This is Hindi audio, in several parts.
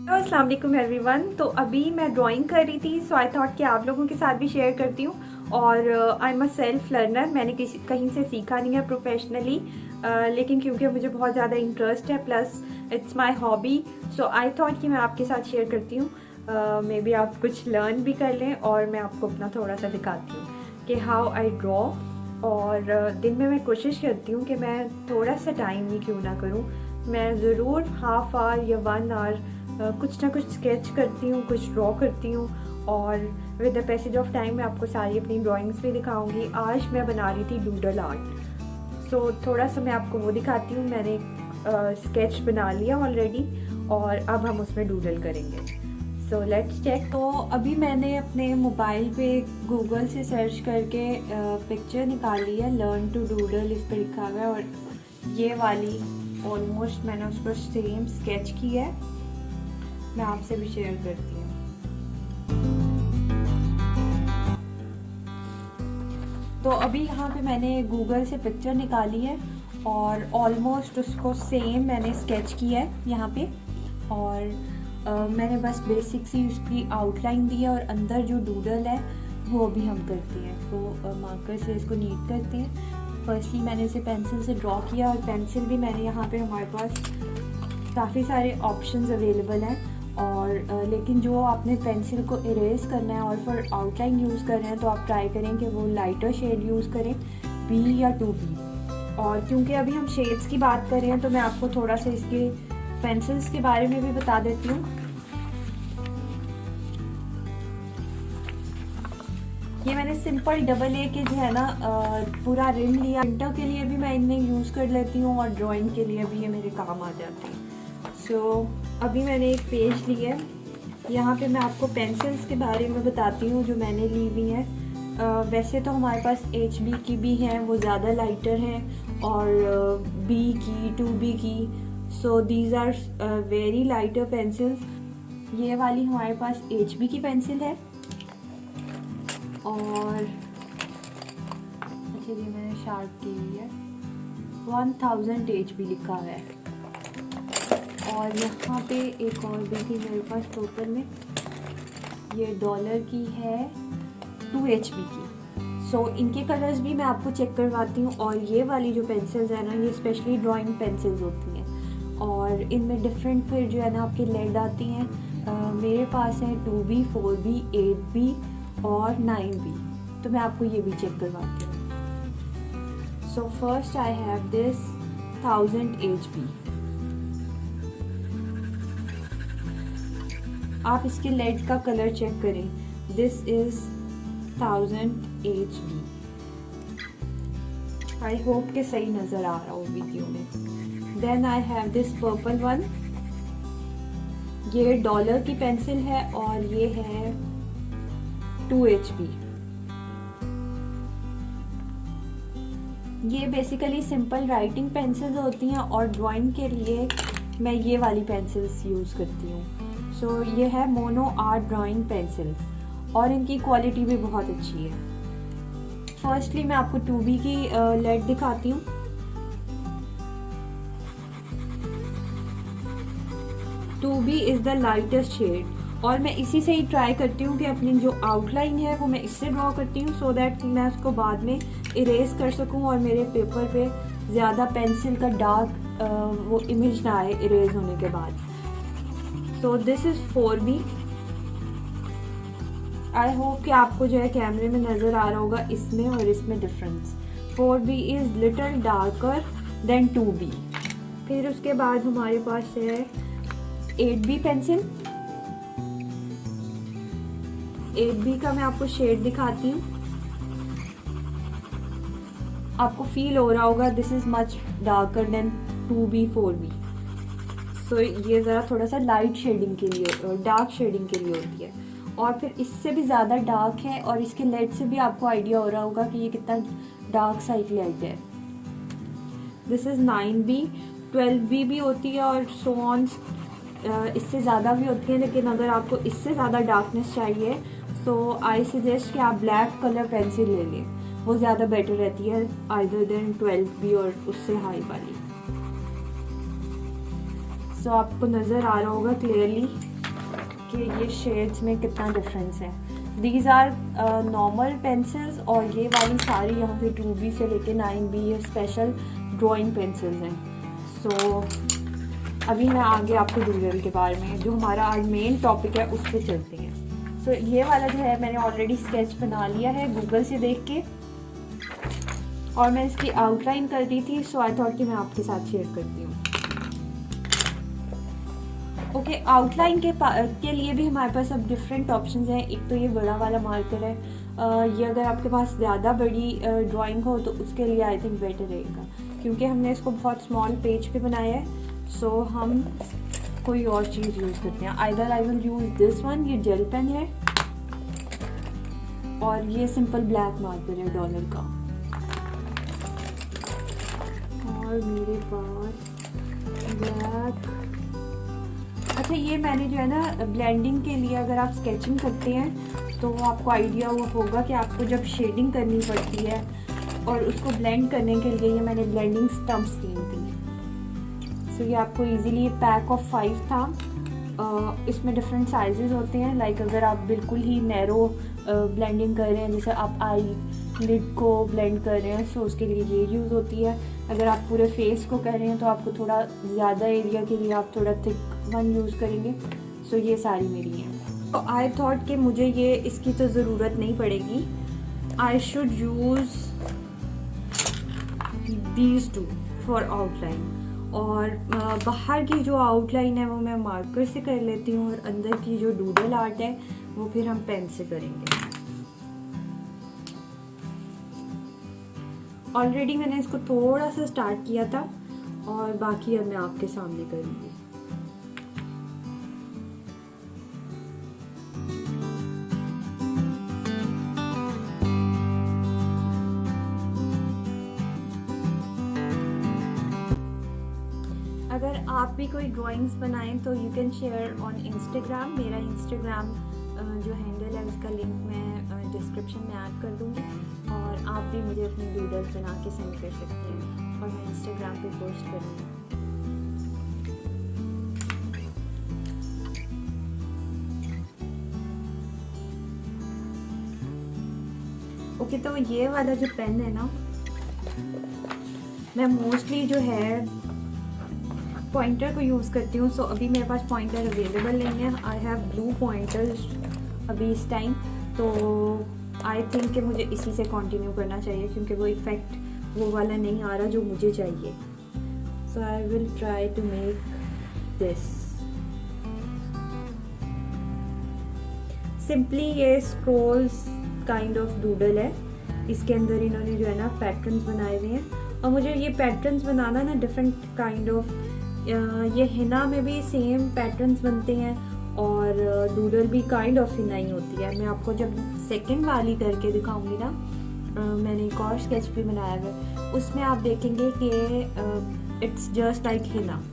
अस्सलाम वालेकुम एवरीवन। तो अभी मैं ड्राइंग कर रही थी, सो आई थॉट कि आप लोगों के साथ भी शेयर करती हूँ। और I am a self learner, मैंने किसी कहीं से सीखा नहीं है प्रोफेशनली, लेकिन क्योंकि मुझे बहुत ज़्यादा इंटरेस्ट है plus it's my hobby, so I thought कि मैं आपके साथ शेयर करती हूँ। मे बी आप कुछ लर्न भी कर लें और मैं आपको अपना थोड़ा सा दिखाती हूँ कि हाउ आई ड्रॉ। और दिन में मैं कोशिश करती हूँ कि मैं थोड़ा सा टाइम ही क्यों ना करूँ, मैं ज़रूर हाफ आवर या 1 आवर कुछ ना कुछ स्केच करती हूँ, कुछ ड्रॉ करती हूँ। और with the passage of time मैं आपको सारी अपनी ड्राइंग्स भी दिखाऊंगी। आज मैं बना रही थी डूडल आर्ट, सो थोड़ा सा मैं आपको वो दिखाती हूँ। मैंने स्केच बना लिया ऑलरेडी और अब हम उसमें डूडल करेंगे। So let's check. तो अभी मैंने अपने मोबाइल पे गूगल से सर्च करके पिक्चर निकाली है, लर्न टू डूडल इस पर लिखा हुआ है। और ये वाली ऑलमोस्ट मैंने उस पर सेम स्केच की है, मैं आपसे भी शेयर करती हूँ। तो अभी यहाँ पे मैंने गूगल से पिक्चर निकाली है और ऑलमोस्ट उसको सेम मैंने स्केच किया है यहाँ पे। और मैंने बस बेसिक सी उसकी आउटलाइन दी है और अंदर जो डूडल है वो भी हम करते हैं। तो मार्कर से इसको नीट करते हैं। फर्स्टली मैंने इसे पेंसिल से ड्रॉ किया और पेंसिल भी मैंने यहाँ पे हमारे पास काफ़ी सारे ऑप्शंस अवेलेबल हैं। और लेकिन जो आपने पेंसिल को इरेज करना है और फिर आउटलाइन यूज़ कर रहे हैं तो आप ट्राई करें कि वो लाइटर शेड यूज़ करें, बी या 2B। और क्योंकि अभी हम शेड्स की बात कर रहे हैं तो मैं आपको थोड़ा सा इसके पेंसिल्स के बारे में भी बता देती हूँ। ये मैंने सिंपल डबल ए के जो है ना पूरा रिम लिया। प्रिंटर के लिए भी मैं इन्हें यूज़ कर लेती हूँ और ड्राइंग के लिए भी ये मेरे काम आ जाते हैं। सो अभी मैंने एक पेज लिया है, यहाँ पे मैं आपको पेंसिल्स के बारे में बताती हूँ जो मैंने ली हुई हैं। वैसे तो हमारे पास HB की भी हैं, वो ज़्यादा लाइटर हैं, और B की 2B की। So these are very lighter pencils. ये वाली हमारे पास HB की पेंसिल है। और अच्छा, ये मैंने शार्प की हुई है, 1000 HB लिखा हुआ है। और यहाँ पे एक और भी थी मेरे पास टोटल में, ये डॉलर की है 2 HB की। सो इनके कलर्स भी मैं आपको चेक करवाती हूँ। और ये वाली जो पेंसिल्स है ना, ये स्पेशली ड्राइंग पेंसिल्स होती हैं और इनमें डिफरेंट फिर जो है ना आपकी लेड आती हैं। मेरे पास है 2B, 4B, 8B और 9B। तो मैं आपको ये भी चेक करवाती हूँ। So first I have this 1000 HB। आप इसके लेड का कलर चेक करें, this is 1000 HB। I hope के सही नज़र आ रहा हो वीडियो में। Then I have this purple one, ये डॉलर की पेंसिल है और ये है 2 HB। ये बेसिकली सिंपल राइटिंग पेंसिल्स होती हैं और ड्राइंग के लिए मैं ये वाली पेंसिल्स यूज़ करती हूँ। सो ये है मोनो आर्ट ड्राइंग पेंसिल्स और इनकी क्वालिटी भी बहुत अच्छी है। फर्स्टली मैं आपको 2B की लेड दिखाती हूँ। Two B is the lightest shade और मैं इसी से ही ट्राई करती हूँ कि अपनी जो आउटलाइन है वो मैं इससे ड्रॉ करती हूँ, सो दैट मैं उसको बाद में इरेज कर सकूँ और मेरे पेपर पे ज़्यादा पेंसिल का डार्क वो इमेज ना आए इरेज होने के बाद। So this is 4B। I hope कि आपको जो है कैमरे में नज़र आ रहा होगा इसमें और इसमें difference. 4B is little darker then 2B। फिर उसके बाद हमारे पास है 8B पेंसिल। 8B का मैं आपको शेड दिखाती हूँ, आपको फील हो रहा होगा this is much darker then 2B, 4B। सो ये ज़रा थोड़ा सा लाइट शेडिंग के लिए, डार्क शेडिंग के लिए होती है। और फिर इससे भी ज़्यादा डार्क है और इसके लेड से भी आपको आइडिया हो रहा होगा कि ये कितना डार्क साइड लेड है। This is 9B। 12B भी होती है और सो ऑन, इससे ज़्यादा भी होती है, लेकिन अगर आपको इससे ज़्यादा डार्कनेस चाहिए सो आई सजेस्ट कि आप ब्लैक कलर पेंसिल ले लें, वो ज़्यादा बेटर रहती है आइदर देन 12B और उससे हाई वाली। सो आपको नज़र आ रहा होगा क्लियरली कि ये शेड्स में कितना डिफरेंस है। दीज आर नॉर्मल पेंसिल्स और ये वाली सारी यहाँ पे 2B से लेके 9B ये स्पेशल ड्राइंग पेंसिल्स हैं। सो अभी मैं आगे आपको डूडल के बारे में, जो हमारा आज मेन टॉपिक है, उस पर चलते हैं। सो ये वाला जो है मैंने ऑलरेडी स्केच बना लिया है गूगल से देख के, और मैं इसकी आउटलाइन कर दी थी। सो आई थॉट कि मैं आपके साथ शेयर करती हूँ। ओके, आउटलाइन के लिए भी हमारे पास अब डिफरेंट ऑप्शंस हैं। एक तो ये बड़ा वाला मार्कर है, ये अगर आपके पास ज़्यादा बड़ी ड्राइंग हो तो उसके लिए आई थिंक बेटर रहेगा, क्योंकि हमने इसको बहुत स्मॉल पेज पे बनाया है। सो हम कोई और चीज़ यूज़ करते हैं। Either I will use this one, ये जेल पेन है, और ये सिंपल ब्लैक मार्कर है डॉलर का। और मेरे पास ब्लैक, अच्छा ये मैंने जो है ना ब्लेंडिंग के लिए, अगर आप स्केचिंग करते हैं तो आपको आइडिया वो होगा कि आपको जब शेडिंग करनी पड़ती है और उसको ब्लेंड करने के लिए ये मैंने ब्लेंडिंग स्टम्प्स ली थी। सो ये आपको इजीली, पैक ऑफ 5 था। इसमें डिफरेंट साइजेस होते हैं। लाइक अगर आप बिल्कुल ही नैरो ब्लेंडिंग कर रहे हैं, जैसे आप आई लिड को ब्लेंड कर रहे हैं, सो उसके लिए ये यूज़ होती है। अगर आप पूरे फेस को कर रहे हैं तो आपको थोड़ा ज़्यादा एरिया के लिए आप थोड़ा थिक वन यूज़ करेंगे। सो ये सारी मेरी हैं। तो आई थॉट कि मुझे ये इसकी तो ज़रूरत नहीं पड़ेगी, I should use these two for outline. और बाहर की जो आउटलाइन है वो मैं मार्कर से कर लेती हूँ, और अंदर की जो डूडल आर्ट है वो फिर हम पेन से करेंगे। ऑलरेडी मैंने इसको थोड़ा सा स्टार्ट किया था, और बाकी अब मैं आपके सामने करूँगी। अगर आप भी कोई ड्राइंग्स बनाएं तो you can share on Instagram. मेरा इंस्टाग्राम जो हैंडल है उसका लिंक मैं डिस्क्रिप्शन में ऐड कर दूँगी, और आप भी मुझे अपनी डूडल्स बना के सेंड कर सकते हैं, और मैं इंस्टाग्राम पे पोस्ट करूँगी। ओके, तो ये वाला जो पेन है ना, मैं मोस्टली जो है पॉइंटर को यूज़ करती हूँ। सो अभी मेरे पास पॉइंटर अवेलेबल नहीं है। आई हैव ब्लू पॉइंटर्स अभी इस टाइम, तो आई थिंक कि मुझे इसी से कंटिन्यू करना चाहिए, क्योंकि वो इफ़ेक्ट वो वाला नहीं आ रहा जो मुझे चाहिए। So I will try to make this. Simply ये स्क्रॉल्स काइंड ऑफ डूडल है। इसके अंदर इन्होंने जो है ना पैटर्न्स बनाए हुए हैं, और मुझे ये पैटर्न्स बनाना ना डिफरेंट काइंड ऑफ, ये हिना में भी सेम पैटर्न्स बनते हैं, और डूडल भी काइंड ऑफ हिना ही होती है। मैं आपको जब सेकंड वाली करके दिखाऊंगी ना, मैंने एक और स्केच भी बनाया है, उसमें आप देखेंगे कि it's just like Hina.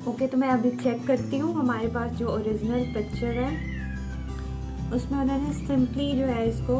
Okay, तो मैं अभी चेक करती हूँ। हमारे पास जो ओरिजिनल पिक्चर है उसमें उन्होंने सिंपली जो है इसको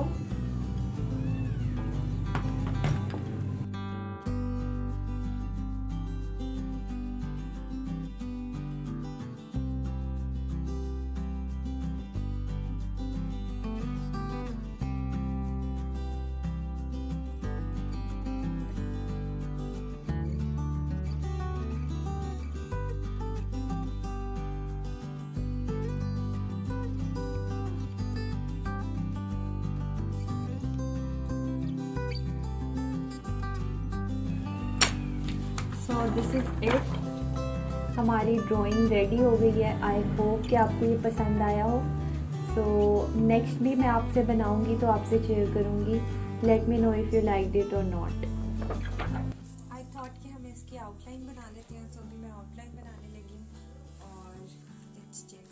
दिस इज़ इट, हमारी ड्राइंग रेडी हो गई है। आई होप कि आपको ये पसंद आया हो। सो नेक्स्ट भी मैं आपसे बनाऊंगी तो आपसे शेयर करूंगी। Let me know if you like it और नॉट। आई थॉट कि हम इसकी आउटलाइन बना लेते हैं, सो अभी मैं आउटलाइन बनाने लगी हूँ और let's check.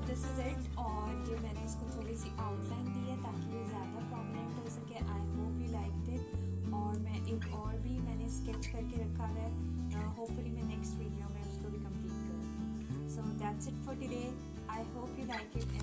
This is it, और ये मैंने इसको थोड़ी सी आउटलाइन दी है ताकि ये ज़्यादा प्रोमिनेंट हो सके। I hope you like it. और मैं एक और भी मैंने स्केच करके रखा है, होपफुली मैं नेक्स्ट वीडियो में उसको भी कंप्लीट करूँ। So that's it for today. I hope you like it